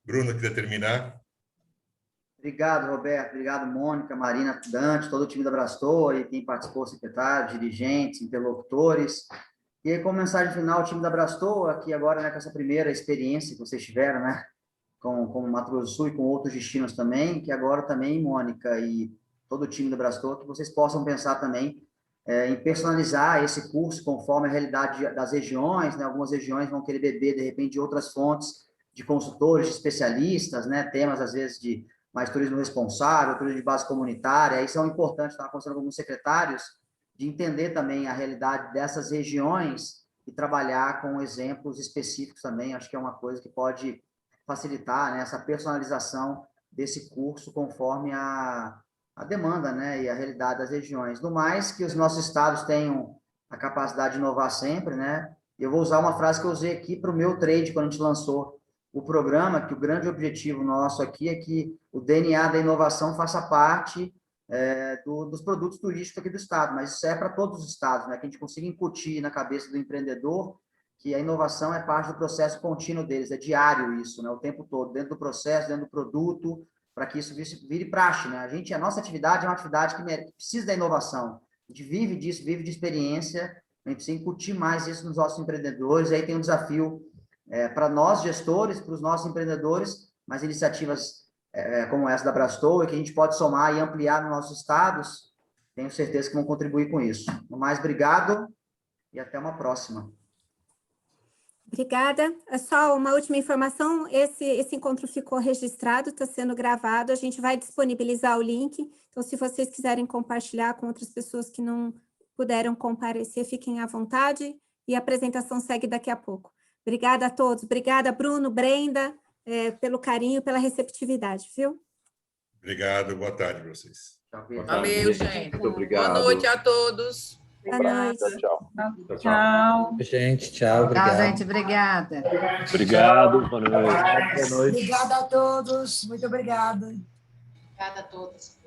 Bruno, quer terminar? Obrigado, Roberto. Obrigado, Mônica, Marina, Dante, todo o time da Brastor e quem participou, secretário, dirigentes, interlocutores. E aí, como mensagem final, o time da Brastor, aqui agora, né, com essa primeira experiência que vocês tiveram, né, com o Mato Grosso do Sul e com outros destinos também, que agora também, Mônica e todo o time da Brastor, que vocês possam pensar também em personalizar esse curso conforme a realidade das regiões, né? Algumas regiões vão querer beber, de repente, de outras fontes, de consultores, de especialistas, né? Temas, às vezes, de mais turismo responsável, turismo de base comunitária. Isso é importante, estava conversando com alguns secretários, de entender também a realidade dessas regiões e trabalhar com exemplos específicos também. Acho que é uma coisa que pode facilitar, né, essa personalização desse curso conforme a demanda, né, e a realidade das regiões. No mais, que os nossos estados tenham a capacidade de inovar sempre, né? Eu vou usar uma frase que eu usei aqui para o meu trade, quando a gente lançou o programa, que o grande objetivo nosso aqui é que o DNA da inovação faça parte dos produtos turísticos aqui do estado, mas isso é para todos os estados, né? Que a gente consiga incutir na cabeça do empreendedor que a inovação é parte do processo contínuo deles, é diário isso, né? O tempo todo, dentro do processo, dentro do produto, para que isso vire praxe, né? A nossa atividade é uma atividade que precisa da inovação, a gente vive disso, vive de experiência, a gente precisa incutir mais isso nos nossos empreendedores, e aí tem um desafio para nós, gestores, para os nossos empreendedores, mas iniciativas como essa da Brastor, que a gente pode somar e ampliar nos nossos estados, tenho certeza que vão contribuir com isso. No mais, obrigado e até uma próxima. Obrigada. É só uma última informação, esse encontro ficou registrado, está sendo gravado, a gente vai disponibilizar o link, então se vocês quiserem compartilhar com outras pessoas que não puderam comparecer, fiquem à vontade, e a apresentação segue daqui a pouco. Obrigada a todos, obrigada Bruno, Brenda, pelo carinho, pela receptividade, viu? Obrigado, boa tarde para vocês. Valeu, gente. Muito obrigado. Boa noite a todos. Boa noite. Tchau. Tchau. Gente, tchau. Tchau, gente. Obrigada. Obrigado, boa noite. Obrigada a todos. Muito obrigada. Obrigada a todos.